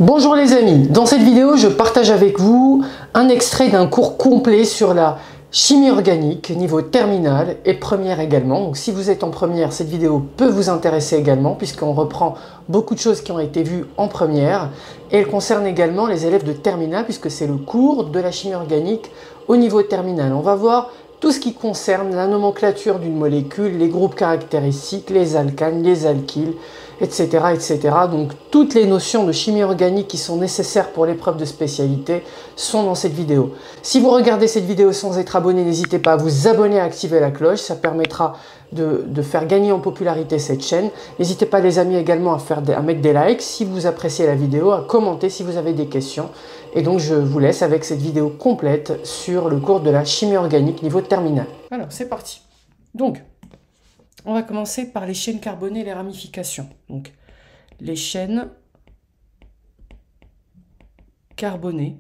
Bonjour les amis, dans cette vidéo je partage avec vous un extrait d'un cours complet sur la chimie organique niveau terminale et première également. Donc si vous êtes en première, cette vidéo peut vous intéresser également puisqu'on reprend beaucoup de choses qui ont été vues en première et elle concerne également les élèves de terminale puisque c'est le cours de la chimie organique au niveau terminal. On va voir tout ce qui concerne la nomenclature d'une molécule, les groupes caractéristiques, les alcanes, les alkyles, etc., etc. Donc toutes les notions de chimie organique qui sont nécessaires pour l'épreuve de spécialité sont dans cette vidéo. Si vous regardez cette vidéo sans être abonné, n'hésitez pas à vous abonner et à activer la cloche, ça permettra de faire gagner en popularité cette chaîne. N'hésitez pas les amis également à mettre des likes si vous appréciez la vidéo, à commenter si vous avez des questions. Et donc je vous laisse avec cette vidéo complète sur le cours de la chimie organique niveau terminal. Alors c'est parti. Donc on va commencer par les chaînes carbonées et les ramifications. Donc les chaînes carbonées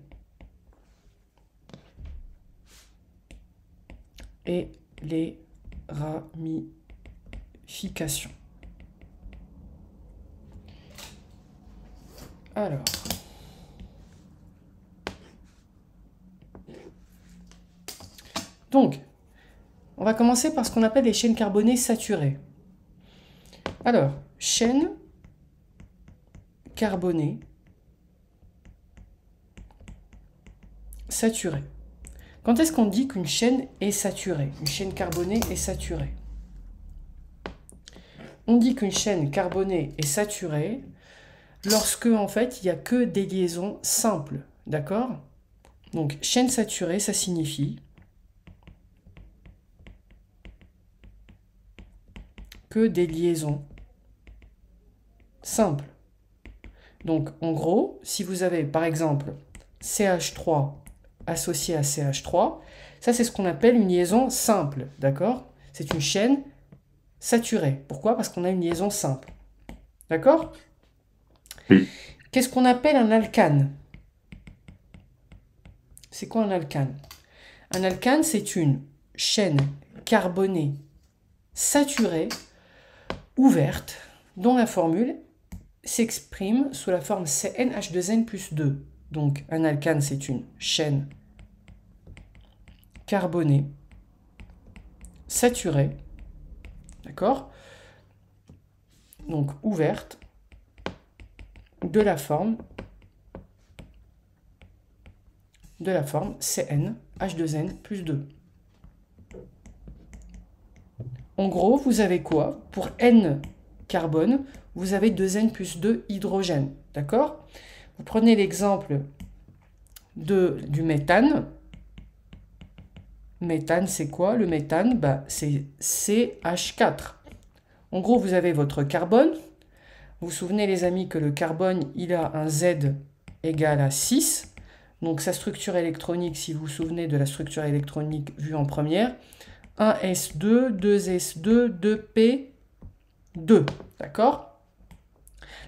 et les ramifications. Alors, donc, on va commencer par ce qu'on appelle les chaînes carbonées saturées. Alors, chaîne carbonée saturée. Quand est-ce qu'on dit qu'une chaîne est saturée? Une chaîne carbonée est saturée. On dit qu'une chaîne carbonée est saturée lorsque, en fait, il n'y a que des liaisons simples. D'accord? Donc, chaîne saturée, ça signifie que des liaisons simples. Donc, en gros, si vous avez, par exemple, CH3 associé à CH3, ça, c'est ce qu'on appelle une liaison simple, d'accord? C'est une chaîne saturée. Pourquoi? Parce qu'on a une liaison simple. D'accord? Oui. Qu'est-ce qu'on appelle un alcane? C'est quoi un alcane? Un alcane, c'est une chaîne carbonée saturée, ouverte, dont la formule s'exprime sous la forme CnH2n plus 2. Donc, un alcane, c'est une chaîne carbonée saturée, d'accord? Donc, ouverte, de la forme CnH2n plus 2. En gros, vous avez quoi? Pour N carbone, vous avez 2N plus 2 hydrogène. D'accord? Vous prenez l'exemple du méthane. Méthane, c'est quoi? Le méthane, c'est CH4. En gros, vous avez votre carbone. Vous vous souvenez, les amis, que le carbone, il a un Z égal à 6. Donc, sa structure électronique, si vous vous souvenez de la structure électronique vue en première, 1s2, 2s2, 2p2. D'accord?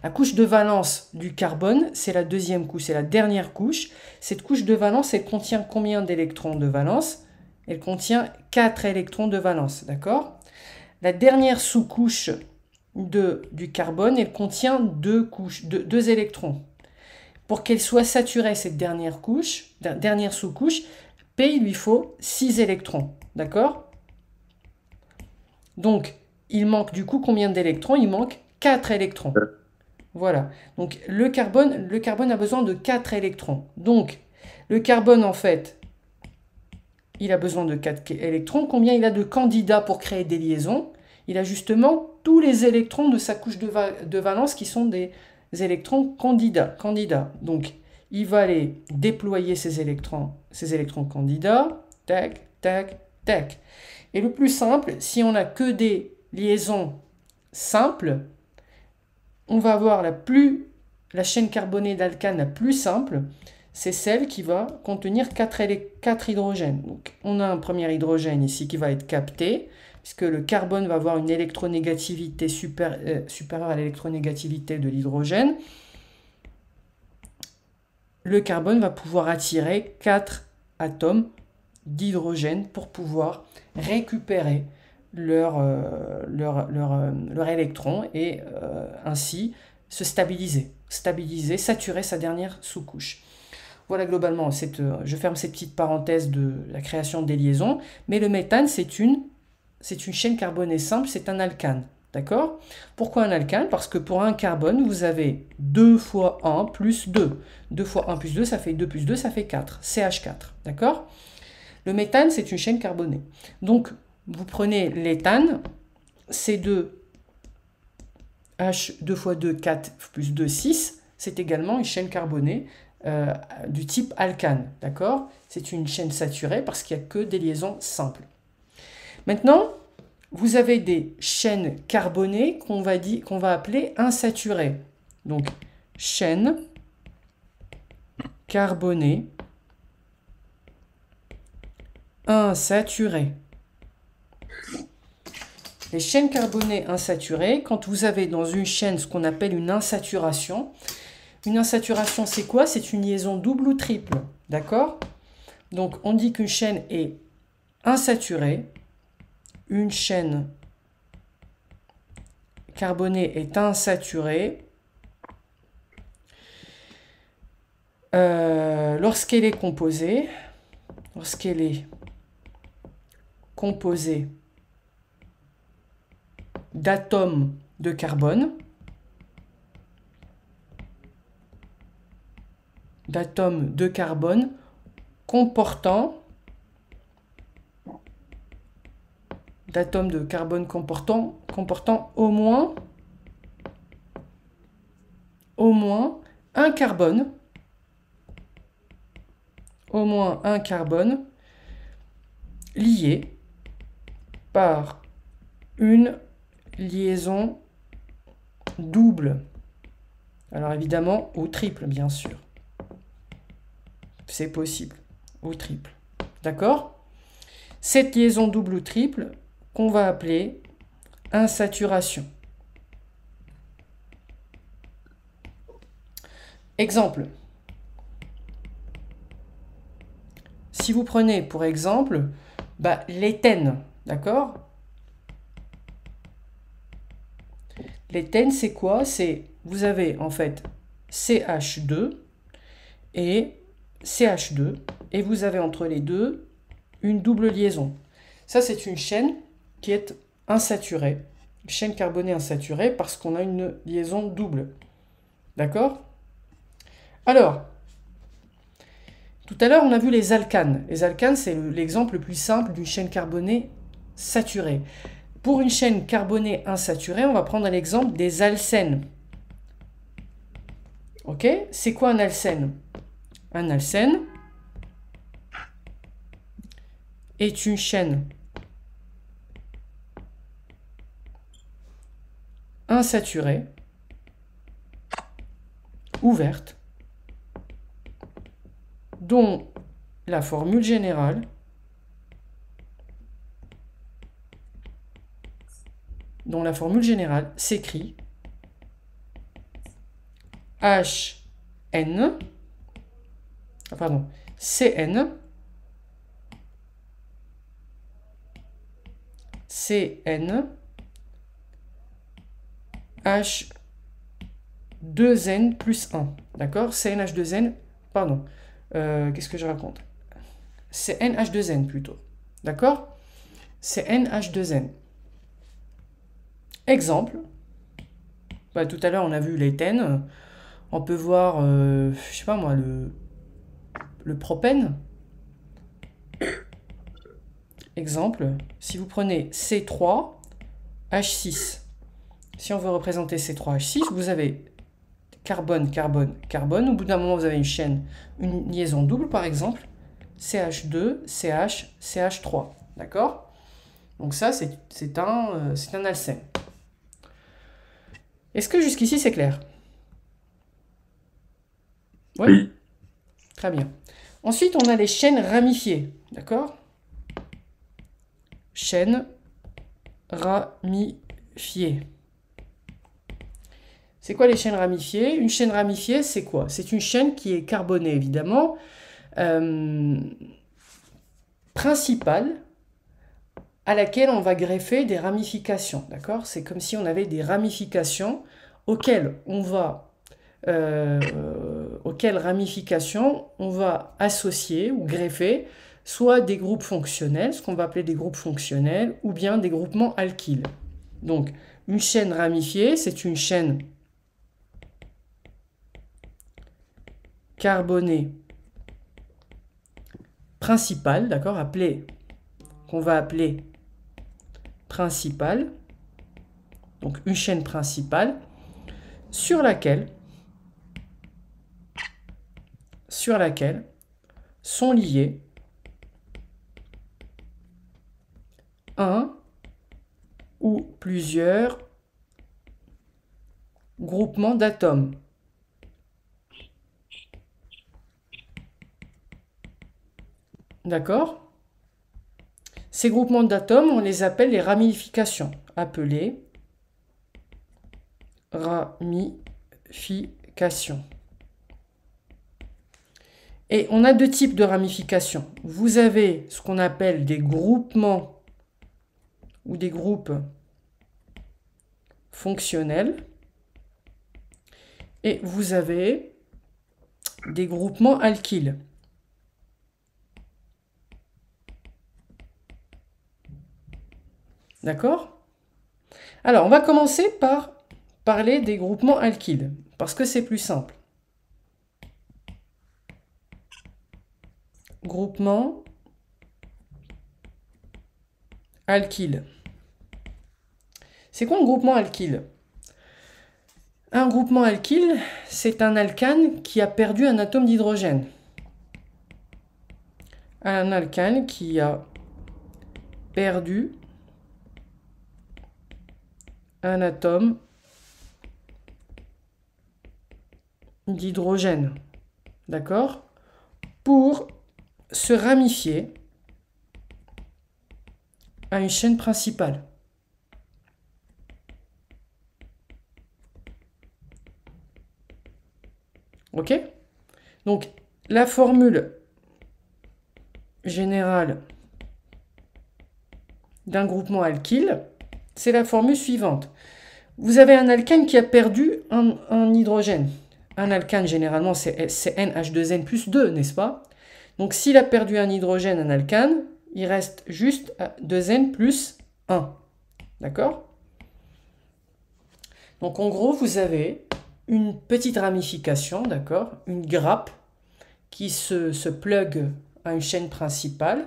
La couche de valence du carbone, c'est la deuxième couche, c'est la dernière couche. Cette couche de valence, elle contient combien d'électrons de valence? Elle contient 4 électrons de valence. D'accord? La dernière sous-couche du carbone, elle contient 2 électrons. Pour qu'elle soit saturée, cette dernière sous-couche, P, il lui faut 6 électrons. D'accord? Donc, il manque du coup combien d'électrons? Il manque 4 électrons. Voilà. Donc, le carbone a besoin de 4 électrons. Donc, le carbone, en fait, il a besoin de 4 électrons. Combien il a de candidats pour créer des liaisons? Il a justement tous les électrons de sa couche de valence qui sont des électrons candidats. Donc, il va aller déployer ces électrons candidats. Tac, tac, tac. Et le plus simple, si on n'a que des liaisons simples, on va avoir la chaîne carbonée d'alcane la plus simple, c'est celle qui va contenir 4 hydrogènes. Donc, on a un premier hydrogène ici qui va être capté, puisque le carbone va avoir une électronégativité supérieure à l'électronégativité de l'hydrogène. Le carbone va pouvoir attirer 4 atomes d'hydrogène pour pouvoir récupérer leur électron et ainsi se stabiliser, saturer sa dernière sous-couche. Voilà globalement, je ferme cette petite parenthèse de la création des liaisons, mais le méthane, c'est une chaîne carbonée simple, c'est un alcane, d'accord? Pourquoi un alcane? Parce que pour un carbone, vous avez 2 fois 1 plus 2. 2 fois 1 plus 2, ça fait 2 plus 2, ça fait 4, CH4, d'accord? Le méthane, c'est une chaîne carbonée. Donc, vous prenez l'éthane, C2, H 2 fois 2, 4 plus 2, 6, c'est également une chaîne carbonée du type alcane, d'accord? C'est une chaîne saturée parce qu'il n'y a que des liaisons simples. Maintenant, vous avez des chaînes carbonées qu'on va appeler insaturées. Donc, chaîne carbonée insaturée. Les chaînes carbonées insaturées, quand vous avez dans une chaîne ce qu'on appelle une insaturation c'est quoi? C'est une liaison double ou triple, d'accord? Donc, on dit qu'une chaîne est insaturée. Une chaîne carbonée est insaturée lorsqu'elle est composée d'atomes de carbone, comportant au moins un carbone, lié par une liaison double. Alors évidemment, au triple, bien sûr. C'est possible, au triple. D'accord? Cette liaison double ou triple qu'on va appeler insaturation. Exemple. Si vous prenez pour exemple l'éthène, d'accord? L'éthène, c'est quoi? Vous avez en fait CH2 et CH2, et vous avez entre les deux une double liaison. Ça, c'est une chaîne qui est insaturée, une chaîne carbonée insaturée, parce qu'on a une liaison double. D'accord? Alors, tout à l'heure, on a vu les alcanes. Les alcanes, c'est l'exemple le plus simple d'une chaîne carbonée saturée. Pour une chaîne carbonée insaturée, on va prendre l'exemple des alcènes. Ok? C'est quoi un alcène? Un alcène est une chaîne insaturée, ouverte, dont la formule générale s'écrit CN H2N plus 1. D'accord? CnH2N, pardon. Qu'est-ce que je raconte? CnH2N plutôt. D'accord? CnH2N. Exemple. Tout à l'heure, on a vu l'éthène. On peut voir, je sais pas moi, le propène. Exemple, si vous prenez C3H6, si on veut représenter C3H6, vous avez carbone, carbone, carbone. Au bout d'un moment, vous avez une liaison double, par exemple, CH2, CH, CH3. D'accord? Donc ça, c'est un alcène. Est-ce que jusqu'ici, c'est clair? Oui. Très bien. Ensuite, on a les chaînes ramifiées. D'accord? Chaîne ramifiée. C'est quoi les chaînes ramifiées? Une chaîne ramifiée, c'est quoi? C'est une chaîne qui est carbonée, évidemment, principale, à laquelle on va greffer des ramifications. D'accord? C'est comme si on avait des ramifications auxquelles ramifications on va associer ou greffer soit des groupes fonctionnels, ce qu'on va appeler des groupes fonctionnels, ou bien des groupements alkyles. Donc, une chaîne ramifiée, c'est une chaîne carbonée principale, d'accord, qu'on va appeler principale. Donc, une chaîne principale sur laquelle sont liés un ou plusieurs groupements d'atomes. D'accord? Ces groupements d'atomes, on les appelle les ramifications, appelées ramifications. Et on a deux types de ramifications. Vous avez ce qu'on appelle des groupements ou des groupes fonctionnels. Et vous avez des groupements alkyles. D'accord? Alors, on va commencer par parler des groupements alkyles, parce que c'est plus simple. Groupement alkyle. C'est quoi un groupement alkyle? Un groupement alkyle, c'est un alkane qui a perdu un atome d'hydrogène. Un alkane qui a perdu un atome d'hydrogène. D'accord? Pour se ramifier à une chaîne principale. Ok? Donc, la formule générale d'un groupement alkyle, c'est la formule suivante. Vous avez un alkane qui a perdu un hydrogène. Un alkane, généralement, c'est NH2N plus 2, n'est-ce pas? Donc, s'il a perdu un hydrogène, un alkane, il reste juste 2N plus 1. D'accord? Donc, en gros, vous avez une petite ramification, d'accord? Une grappe qui se plug à une chaîne principale,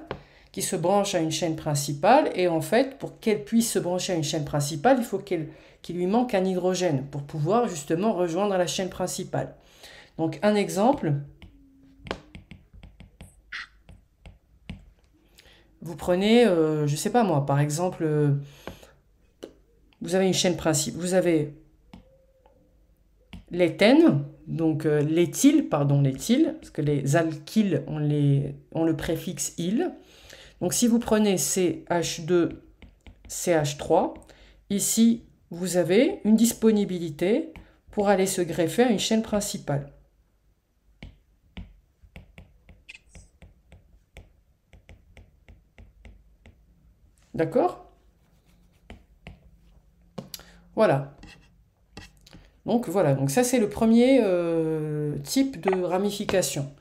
qui se branche à une chaîne principale. Et en fait, pour qu'elle puisse se brancher à une chaîne principale, il faut qu'il lui manque un hydrogène pour pouvoir justement rejoindre la chaîne principale. Donc, un exemple. Vous prenez, je ne sais pas moi, par exemple, vous avez une chaîne principale, vous avez l'éthène, donc l'éthyle, parce que les alkyles ont le préfixe -yle. Donc si vous prenez CH2, CH3, ici vous avez une disponibilité pour aller se greffer à une chaîne principale. D'accord? Voilà. Donc voilà, donc ça c'est le premier type de ramification.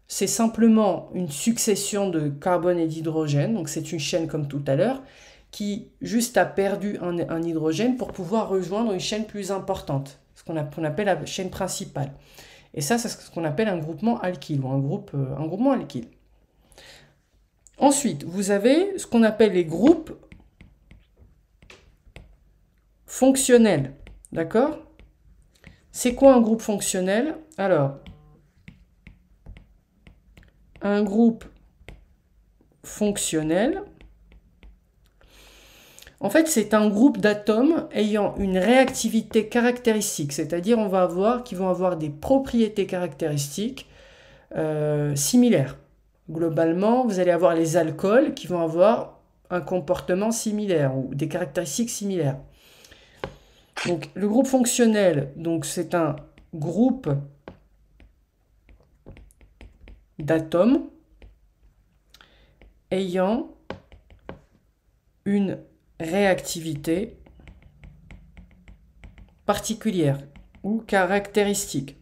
C'est simplement une succession de carbone et d'hydrogène, donc c'est une chaîne comme tout à l'heure, qui juste a perdu un hydrogène pour pouvoir rejoindre une chaîne plus importante, ce qu'on appelle la chaîne principale. Et ça, c'est ce qu'on appelle un groupement alkyle, ou un groupement alkyle. Ensuite, vous avez ce qu'on appelle les groupes fonctionnels, d'accord? C'est quoi un groupe fonctionnel? Alors, un groupe fonctionnel, en fait, c'est un groupe d'atomes ayant une réactivité caractéristique, c'est-à-dire qu'ils vont avoir des propriétés caractéristiques similaires. Globalement, vous allez avoir les alcools qui vont avoir un comportement similaire ou des caractéristiques similaires. Donc, le groupe fonctionnel, donc c'est un groupe d'atomes ayant une réactivité particulière ou caractéristique.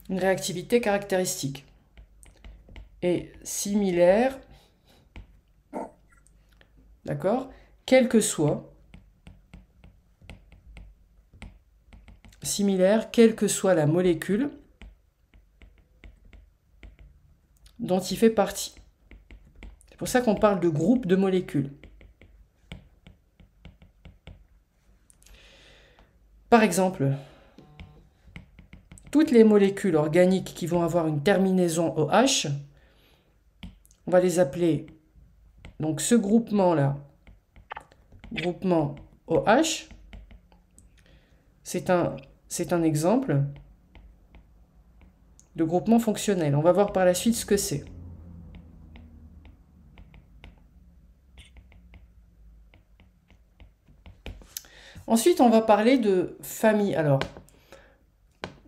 Une réactivité caractéristique. Et similaire, d'accord, quel que soit la molécule dont il fait partie. C'est pour ça qu'on parle de groupe de molécules. Par exemple, toutes les molécules organiques qui vont avoir une terminaison OH, on va les appeler, donc ce groupement-là, groupement OH, c'est un exemple de groupement fonctionnel. On va voir par la suite ce que c'est. Ensuite, on va parler de famille. Alors,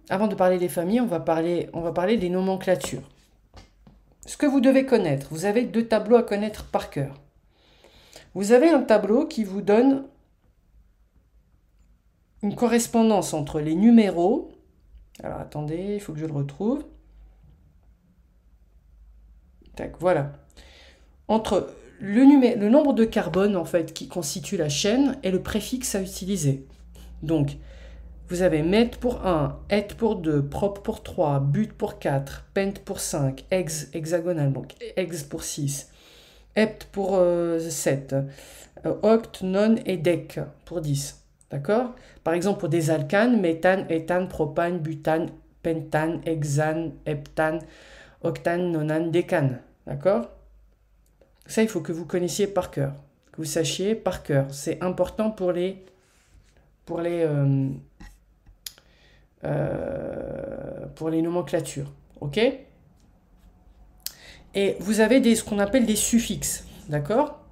avant de parler des familles, on va parler des nomenclatures. Ce que vous devez connaître, vous avez 2 tableaux à connaître par cœur. Vous avez un tableau qui vous donne une correspondance entre les numéros. Alors, attendez, il faut que je le retrouve. Tac, voilà. Entre le nombre de carbone en fait qui constitue la chaîne et le préfixe à utiliser. Donc, vous avez met pour 1, et pour 2, prop pour 3, but pour 4, pent pour 5, hex hexagonal, donc hex pour 6, hept pour 7, oct, non et dec pour 10. D'accord? Par exemple, pour des alcanes, méthane, éthane, propane, butane, pentane, hexane, heptane, octane, nonane, décane. D'accord? Ça, il faut que vous connaissiez par cœur, que vous sachiez par cœur. C'est important pour les nomenclatures. Ok? Et vous avez ce qu'on appelle des suffixes. D'accord?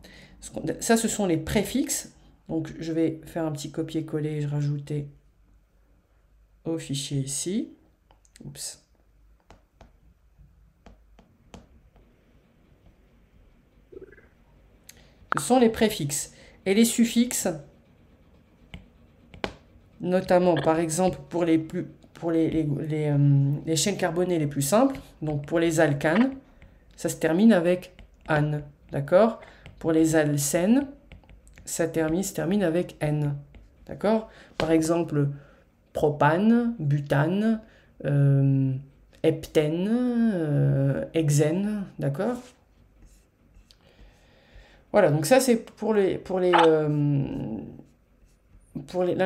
Ça, ce sont les préfixes. Donc, je vais faire un petit copier-coller et je rajouter au fichier ici. Oups. Ce sont les préfixes. Et les suffixes, notamment, par exemple, pour les chaînes carbonées les plus simples, donc pour les alcanes, ça se termine avec -ane, d'accord? Pour les alcènes, ça se termine avec -n, d'accord? Par exemple, propane, butane, heptène, hexène, d'accord? Voilà, donc ça c'est pour la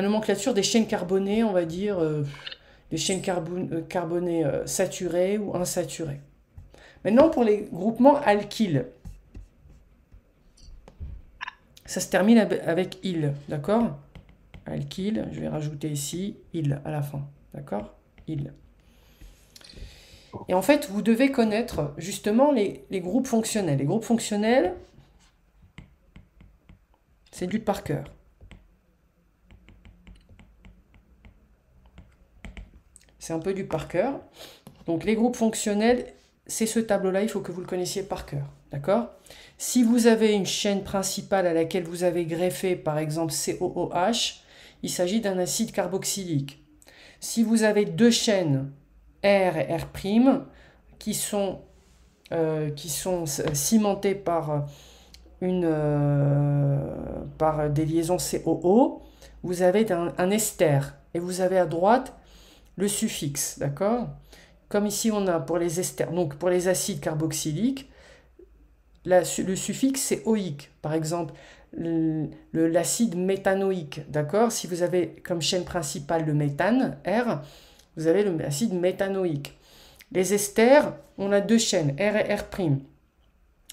nomenclature des chaînes carbonées, on va dire, des chaînes carbonées saturées ou insaturées. Maintenant, pour les groupements alkyles, ça se termine avec il, d'accord? Alkyle, je vais rajouter ici il à la fin, d'accord? Il. Et en fait, vous devez connaître justement les groupes fonctionnels. Les groupes fonctionnels, c'est du par cœur. C'est un peu du par cœur. Donc les groupes fonctionnels, c'est ce tableau-là, il faut que vous le connaissiez par cœur. D'accord? Si vous avez une chaîne principale à laquelle vous avez greffé, par exemple COOH, il s'agit d'un acide carboxylique. Si vous avez 2 chaînes R et R', qui sont cimentées par des liaisons COO, vous avez un ester. Et vous avez à droite le suffixe, d'accord? Comme ici on a pour les esters, donc pour les acides carboxyliques, le suffixe c'est oïque. Par exemple, l'acide méthanoïque, d'accord? Si vous avez comme chaîne principale le méthane, R, vous avez l'acide méthanoïque. Les esters, on a 2 chaînes, R et R'.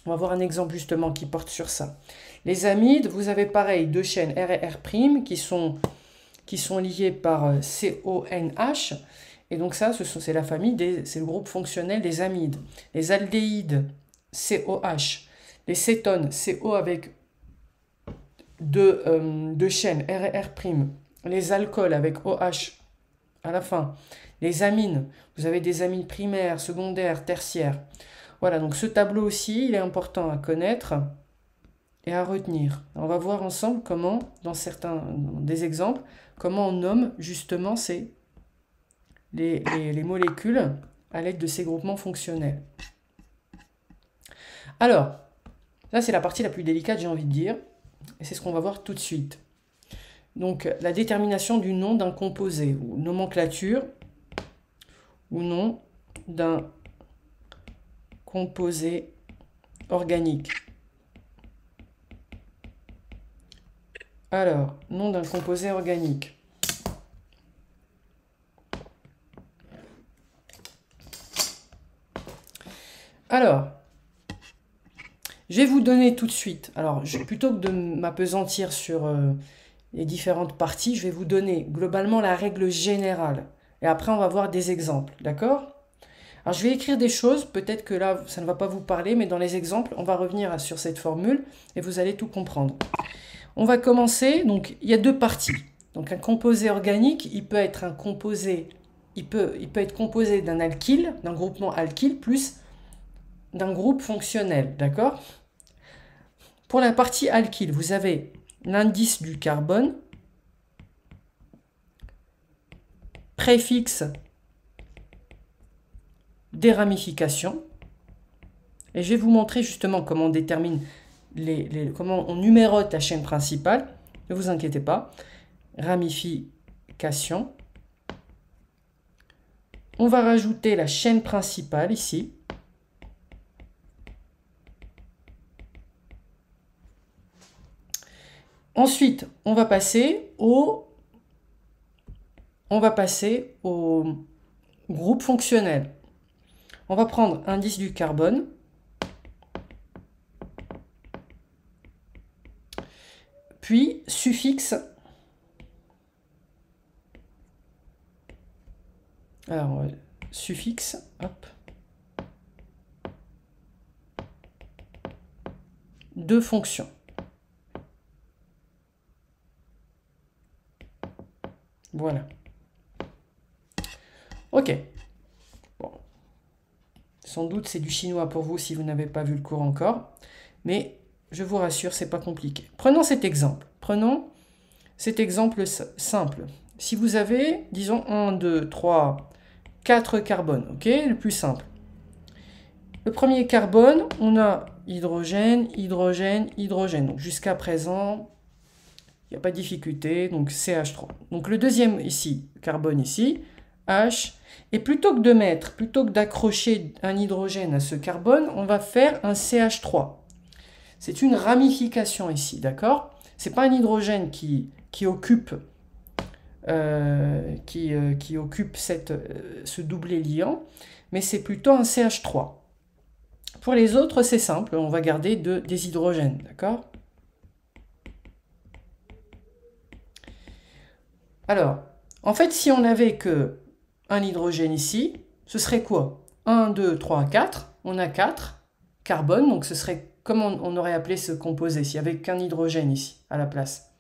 On va voir un exemple justement qui porte sur ça. Les amides, vous avez pareil 2 chaînes R et R' qui sont liées par CONH. Et donc ça, c'est la famille, c'est le groupe fonctionnel des amides. Les aldéhydes, COH. Les cétones, CO avec 2 chaînes R et R'. Les alcools avec OH à la fin. Les amines, vous avez des amines primaires, secondaires, tertiaires. Voilà, donc ce tableau aussi, il est important à connaître. et à retenir. On va voir ensemble comment, dans des exemples, comment on nomme justement les molécules à l'aide de ces groupements fonctionnels. Alors, là c'est la partie la plus délicate, j'ai envie de dire, et c'est ce qu'on va voir tout de suite. Donc, la détermination du nom d'un composé, ou nomenclature, ou nom d'un composé organique. Alors, nom d'un composé organique. Alors, je vais vous donner tout de suite, alors plutôt que de m'appesantir sur les différentes parties, je vais vous donner globalement la règle générale. Et après, on va voir des exemples, d'accord? Alors, je vais écrire des choses, peut-être que là, ça ne va pas vous parler, mais dans les exemples, on va revenir sur cette formule et vous allez tout comprendre. On va commencer, donc il y a deux parties. Donc un composé organique, il peut être un composé, il peut être composé d'un alkyle, d'un groupement alkyle, plus d'un groupe fonctionnel, d'accord? Pour la partie alkyle, vous avez l'indice du carbone, préfixe des ramifications, et je vais vous montrer justement comment on détermine comment on numérote la chaîne principale. Ne vous inquiétez pas. Ramification. On va rajouter la chaîne principale ici. Ensuite, on va passer au groupe fonctionnel. On va prendre indice du carbone. Puis suffixe. Alors, suffixe, hop. De fonctions. Voilà. Ok. Bon. Sans doute c'est du chinois pour vous si vous n'avez pas vu le cours encore. Mais je vous rassure, c'est pas compliqué. Prenons cet exemple. Prenons cet exemple simple. Si vous avez, disons, 1, 2, 3, 4 carbones, ok? Le plus simple. Le premier carbone, on a hydrogène, hydrogène, hydrogène. Donc jusqu'à présent, il n'y a pas de difficulté, donc CH3. Donc le deuxième ici, carbone ici, H. Et plutôt que d'accrocher un hydrogène à ce carbone, on va faire un CH3. C'est une ramification ici, d'accord? Ce n'est pas un hydrogène qui occupe, ce doublet liant, mais c'est plutôt un CH3. Pour les autres, c'est simple, on va garder des hydrogènes, d'accord? Alors, en fait, si on n'avait que un hydrogène ici, ce serait quoi? 1, 2, 3, 4, on a 4 carbones, donc ce serait... Comment on aurait appelé ce composé s'il n'y avait qu'un hydrogène ici, à la place?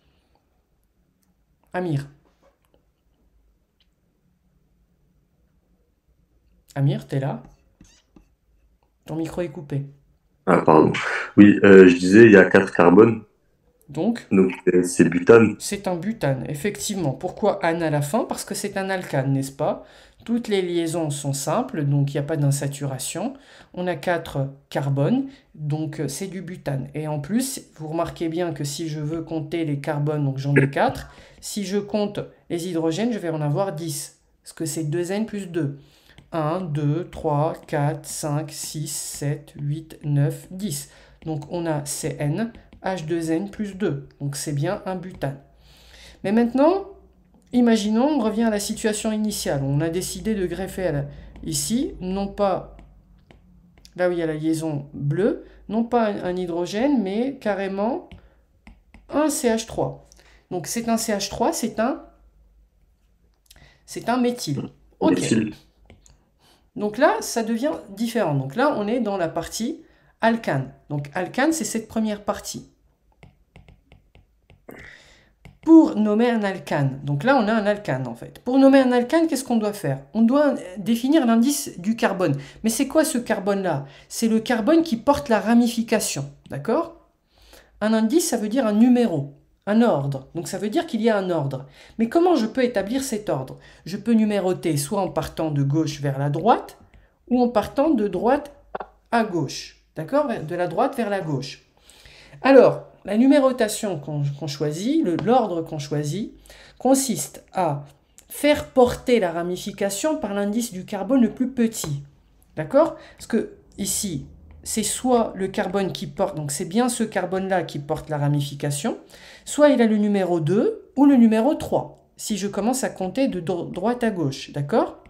Amir. Amir, t'es là? Ton micro est coupé. Ah, pardon. Oui, je disais, il y a 4 carbones, Donc, c'est butane. c'est un butane, effectivement. Pourquoi ane à la fin? Parce que c'est un alcane, n'est-ce pas? Toutes les liaisons sont simples, donc il n'y a pas d'insaturation. On a 4 carbones, donc c'est du butane. Et en plus, vous remarquez bien que si je veux compter les carbones, donc j'en ai 4. Si je compte les hydrogènes, je vais en avoir 10. Parce que c'est 2N plus 2. 1, 2, 3, 4, 5, 6, 7, 8, 9, 10. Donc on a Cn, H2N plus 2. Donc c'est bien un butane. Mais maintenant, imaginons, on revient à la situation initiale. On a décidé de greffer ici, non pas là où il y a la liaison bleue, non pas un hydrogène, mais carrément un CH3. Donc c'est un CH3, c'est un méthyle. Ok. Méthyle. Donc là, ça devient différent. Donc là, on est dans la partie alcane. Donc alcane, c'est cette première partie. Pour nommer un alcane, donc là on a un alcane en fait. Pour nommer un alcane, qu'est-ce qu'on doit faire? On doit définir l'indice du carbone. Mais c'est quoi ce carbone-là? C'est le carbone qui porte la ramification, d'accord? Un indice, ça veut dire un numéro, un ordre. Donc ça veut dire qu'il y a un ordre. Mais comment je peux établir cet ordre? Je peux numéroter soit en partant de gauche vers la droite, ou en partant de droite à gauche. D'accord? De la droite vers la gauche. Alors, la numérotation qu'on choisit, l'ordre qu'on choisit, consiste à faire porter la ramification par l'indice du carbone le plus petit. D'accord? Parce que ici, c'est soit le carbone qui porte, donc c'est bien ce carbone-là qui porte la ramification, soit il a le numéro 2 ou le numéro 3, si je commence à compter de droite à gauche. D'accord?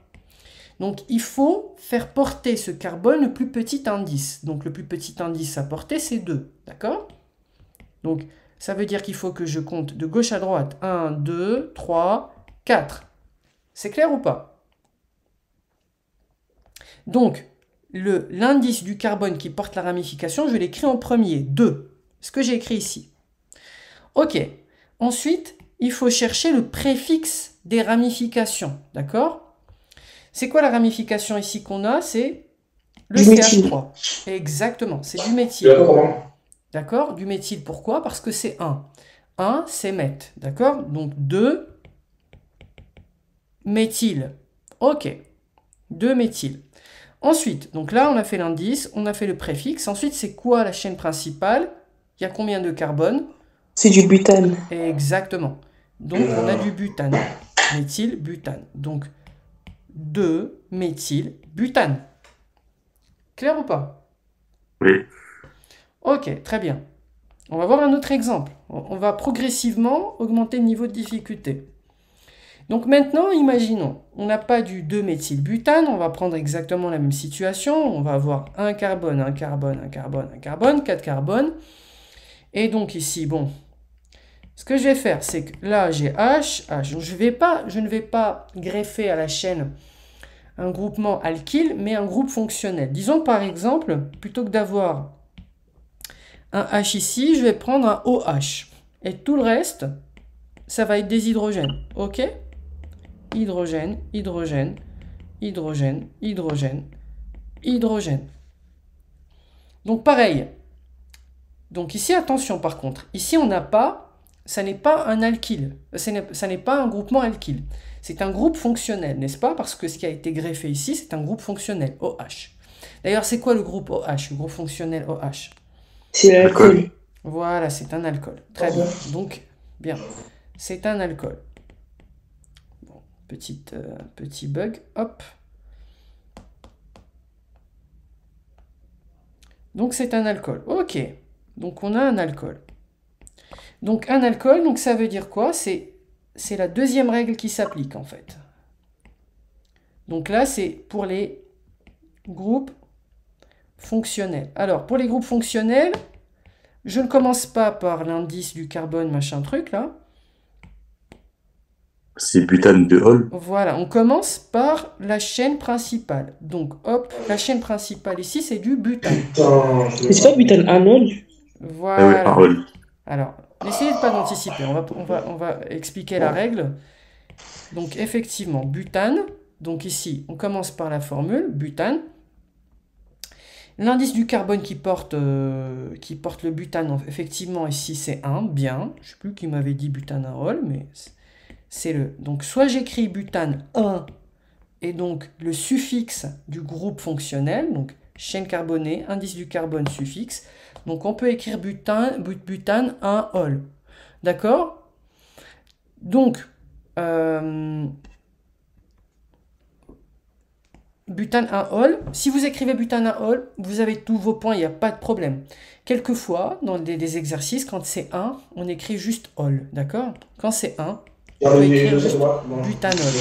Donc il faut faire porter ce carbone le plus petit indice. Donc le plus petit indice à porter, c'est 2. D'accord? Donc ça veut dire qu'il faut que je compte de gauche à droite. 1, 2, 3, 4. C'est clair ou pas? Donc l'indice du carbone qui porte la ramification, je l'écris en premier, 2. Ce que j'ai écrit ici. Ok. Ensuite, il faut chercher le préfixe des ramifications. D'accord? C'est quoi la ramification ici qu'on a? C'est le CH3. Exactement, c'est du méthyle. D'accord? Du méthyle, pourquoi? Parce que c'est 1. 1, c'est meth. D'accord? Donc 2 méthyle. Ok. 2 méthyle. Ensuite, donc là, on a fait l'indice, on a fait le préfixe. Ensuite, c'est quoi la chaîne principale? Il y a combien de carbone? C'est du butane. Exactement. Donc, on a du butane. Méthyle, butane. Donc, 2 méthyle, butane. Clair ou pas? Oui. Ok, très bien. On va voir un autre exemple. On va progressivement augmenter le niveau de difficulté. Donc maintenant, imaginons, on n'a pas du 2-méthylbutane, on va prendre exactement la même situation. On va avoir un carbone, un carbone, un carbone, un carbone, 4 carbones. Et donc ici, bon, ce que je vais faire, c'est que là, j'ai H, H. Donc je ne vais pas greffer à la chaîne un groupement alkyle, mais un groupe fonctionnel. Disons par exemple, plutôt que d'avoir un H ici, je vais prendre un OH. Et tout le reste, ça va être des hydrogènes. Ok? Hydrogène, hydrogène, hydrogène, hydrogène, hydrogène. Donc pareil. Donc ici, attention par contre. Ici, on n'a pas, ça n'est pas un alkyle. Ça n'est pas un groupement alkyle. C'est un groupe fonctionnel, n'est-ce pas? Parce que ce qui a été greffé ici, c'est un groupe fonctionnel, OH. D'ailleurs, c'est quoi le groupe OH, le groupe fonctionnel OH? C'est l'alcool. Voilà, c'est un alcool. Très bien. Donc, bien. C'est un alcool. Bon, petit bug. Hop. Donc, c'est un alcool. Ok. Donc, on a un alcool. Donc, un alcool, donc ça veut dire quoi? C'est la deuxième règle qui s'applique, en fait. Donc là, c'est pour les groupes fonctionnels. Alors, pour les groupes fonctionnels, je ne commence pas par l'indice du carbone, machin truc, là. C'est butane de Hall. Voilà, on commence par la chaîne principale. Donc, hop, la chaîne principale ici, c'est du butane. Mais c'est pas butane anode? Voilà. Ah oui, un Hall. Alors, n'essayez pas d'anticiper, on va expliquer la règle. Donc, effectivement, butane. Donc ici, on commence par la formule, butane. L'indice du carbone qui porte le butane, effectivement, ici, c'est 1, bien. Je ne sais plus qui m'avait dit butane à Hall, mais c'est le... Donc, soit j'écris butane 1, et donc le suffixe du groupe fonctionnel, donc chaîne carbonée, indice du carbone, suffixe. Donc, on peut écrire butane 1 Hall. D'accord? Donc, butane 1 Hall. Si vous écrivez butane 1 Hall, vous avez tous vos points, il n'y a pas de problème. Quelquefois, dans des exercices, quand c'est 1, on écrit juste Hall. D'accord? Quand c'est 1, on peut écrire juste butanol.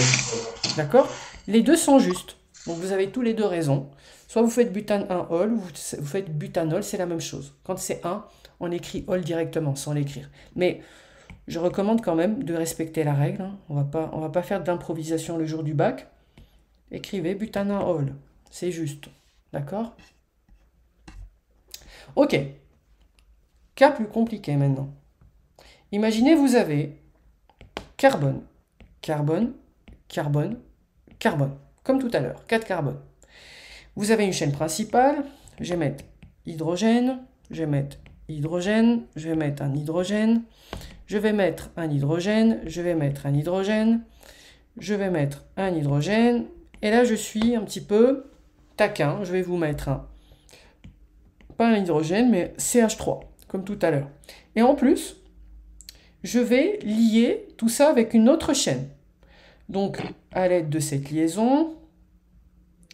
D'accord? Les deux sont justes. Donc vous avez tous les deux raison. Soit vous faites butane 1 Hall, ou vous faites butanol, c'est la même chose. Quand c'est 1, on écrit Hall directement, sans l'écrire. Mais je recommande quand même de respecter la règle. Hein. On va pas faire d'improvisation le jour du bac. Écrivez butane 1 Hall. C'est juste. D'accord? Ok. Cas plus compliqué maintenant. Imaginez, vous avez carbone, carbone, carbone, carbone. Comme tout à l'heure, 4 carbones. Vous avez une chaîne principale. Je vais mettre hydrogène. Je vais mettre hydrogène, je vais mettre un hydrogène, je vais mettre un hydrogène, je vais mettre un hydrogène, je vais mettre un hydrogène, et là je suis un petit peu taquin, je vais vous mettre pas un hydrogène, mais CH3, comme tout à l'heure. Et en plus, je vais lier tout ça avec une autre chaîne. Donc, à l'aide de cette liaison,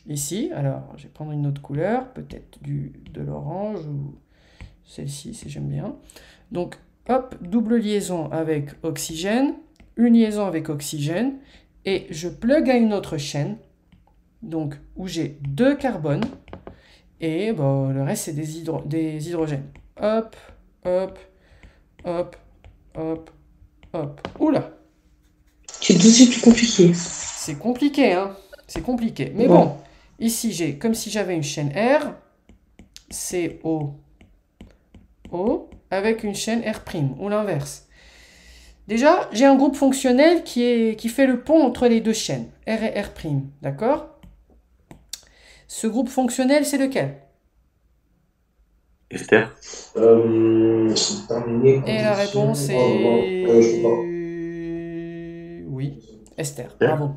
ici, alors je vais prendre une autre couleur, peut-être de l'orange ou celle-ci si j'aime bien. Donc, hop, double liaison avec oxygène, une liaison avec oxygène, et je plug à une autre chaîne, donc où j'ai 2 carbones, et bon, le reste c'est des hydrogènes. Hop, hop, hop, hop, hop. Oula! C'est tout de suite plus compliqué. C'est compliqué, hein? C'est compliqué. Mais Ouais. bon, ici j'ai comme si j'avais une chaîne R, CO, O, avec une chaîne R', ou l'inverse. Déjà, j'ai un groupe fonctionnel qui fait le pont entre les deux chaînes, R et R', d'accord? Ce groupe fonctionnel, c'est lequel? Ester. Et la réponse est... Oui, ester. Bravo.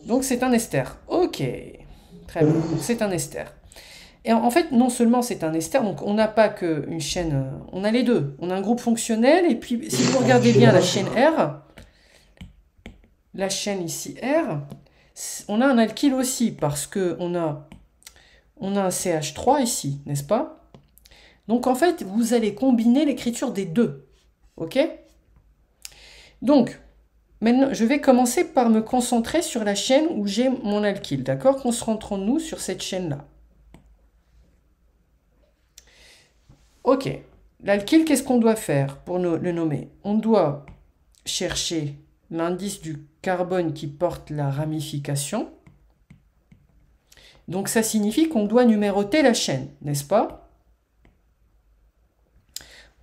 Donc c'est un ester. Ok. Très bien. C'est un ester. Et en fait, non seulement c'est un ester, donc on n'a pas qu'une chaîne... On a les deux. On a un groupe fonctionnel, et puis si vous regardez bien la chaîne R, la chaîne ici R, on a un alkyle aussi, parce qu'on a un CH3 ici, n'est-ce pas? Donc en fait, vous allez combiner l'écriture des deux. Ok? Donc, maintenant, je vais commencer par me concentrer sur la chaîne où j'ai mon alkyle. D'accord? Concentrons-nous sur cette chaîne-là. Ok. L'alkyle, qu'est-ce qu'on doit faire pour le nommer? On doit chercher l'indice du carbone qui porte la ramification. Donc ça signifie qu'on doit numéroter la chaîne, n'est-ce pas?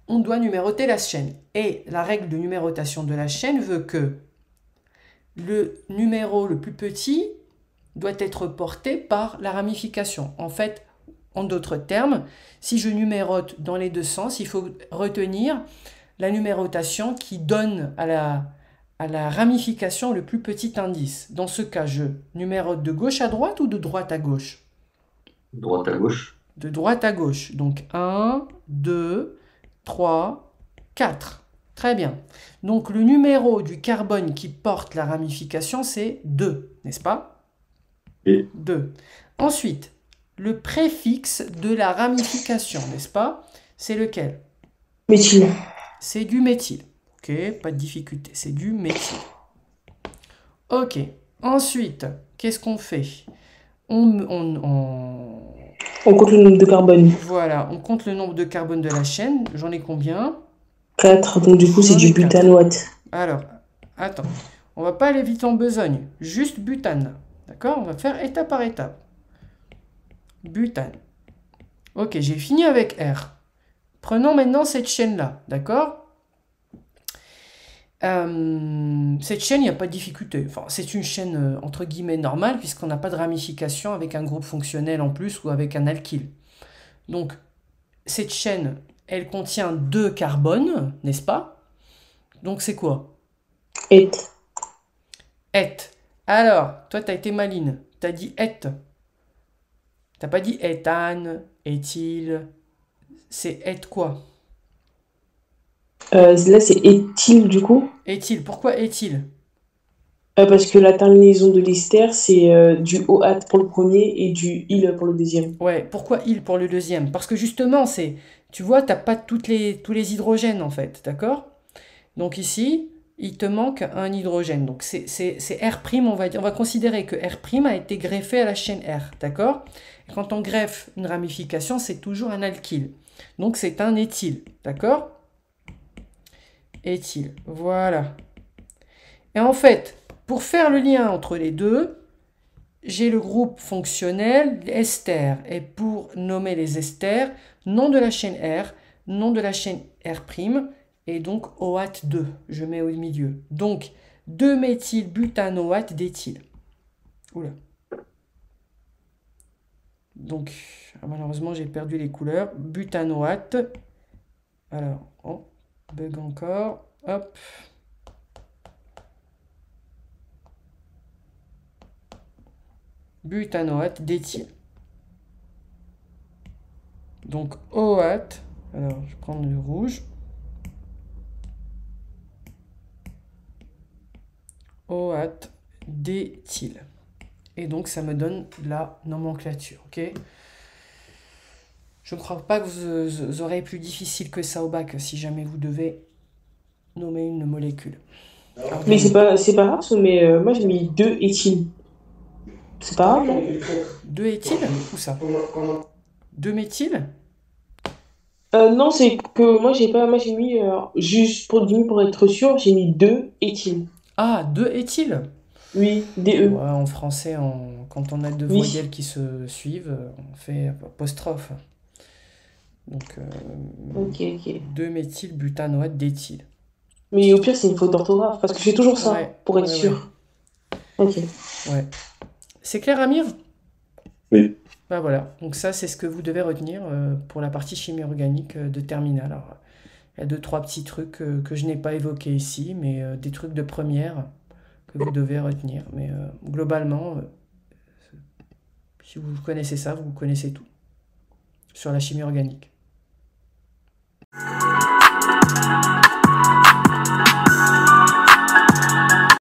On doit numéroter la chaîne. Et la règle de numérotation de la chaîne veut que le numéro le plus petit doit être porté par la ramification. En fait, en d'autres termes, si je numérote dans les deux sens, il faut retenir la numérotation qui donne à la ramification le plus petit indice. Dans ce cas, je numérote de gauche à droite ou de droite à gauche? Droite à gauche. De droite à gauche. Donc 1, 2, 3, 4. Très bien. Donc le numéro du carbone qui porte la ramification, c'est 2, n'est-ce pas? Et 2. Ensuite, le préfixe de la ramification, n'est-ce pas? C'est lequel? Méthyle. C'est du méthyle. Ok, pas de difficulté, c'est du méthyle. Ok, ensuite, qu'est-ce qu'on fait? On compte le nombre de carbone. Voilà, on compte le nombre de carbone de la chaîne. J'en ai combien? 4, donc du coup c'est J'en ai du quatre. butanoate. Alors, attends, on va pas aller vite en besogne, juste butane. D'accord? On va faire étape par étape. Butane. Ok, j'ai fini avec R. Prenons maintenant cette chaîne-là, d'accord? Cette chaîne, il n'y a pas de difficulté. Enfin, c'est une chaîne entre guillemets normale, puisqu'on n'a pas de ramification avec un groupe fonctionnel en plus ou avec un alkyle. Donc, cette chaîne, elle contient 2 carbones, n'est-ce pas? Donc, c'est quoi? Et. Et. Alors, toi, tu as été maline. Tu as dit et. Tu pas dit éthane, éthyle. C'est et quoi? Là c'est éthyle du coup. Éthyle. Pourquoi éthyle? Parce que la terminaison de l'ester c'est du OAT pour le premier et du IL pour le deuxième. Ouais, pourquoi il pour le deuxième? Parce que justement, tu vois, tu n'as pas tous les hydrogènes en fait, d'accord? Donc ici, il te manque un hydrogène. Donc c'est R', on va considérer que R' a été greffé à la chaîne R, d'accord? Et quand on greffe une ramification, c'est toujours un alkyle. Donc c'est un éthyle, d'accord? Éthyle, voilà. Et en fait, pour faire le lien entre les deux, j'ai le groupe fonctionnel ester. Et pour nommer les esters, nom de la chaîne R, nom de la chaîne R', et donc OAT 2, je mets au milieu. Donc 2-méthylbutanoate d'éthyle. Oula. Donc, malheureusement, j'ai perdu les couleurs. Butanoate. Alors, oh, bug encore. Hop. Butanoate d'éthyle. Donc, OAT. Alors, je prends le rouge. OAT d'éthyle. Et donc, ça me donne la nomenclature. Ok. Je ne crois pas que vous aurez plus difficile que ça au bac si jamais vous devez nommer une molécule. Mais c'est pas grave, mais moi j'ai mis 2 éthyle. C'est pas grave, non? 2 éthyle? Où ça? 2 méthyle? Non, c'est que moi j'ai mis, juste pour être sûr, j'ai mis 2 éthyle. Ah, 2 éthyle? Oui, Ouais, DE. en français, quand on a deux Oui. voyelles qui se suivent, on fait apostrophe. Donc, Ok, ok. 2-méthylbutanoate d'éthyle. Mais au pire, c'est une faute d'orthographe, parce que je fais toujours ça, Ouais, pour être ouais, ouais, sûr. Ok. ouais. C'est clair, Amir? Oui. Bah voilà, donc ça c'est ce que vous devez retenir pour la partie chimie organique de terminale. Alors, il y a deux, trois petits trucs que je n'ai pas évoqués ici, mais des trucs de première que vous devez retenir. Mais globalement, si vous connaissez ça, vous connaissez tout sur la chimie organique.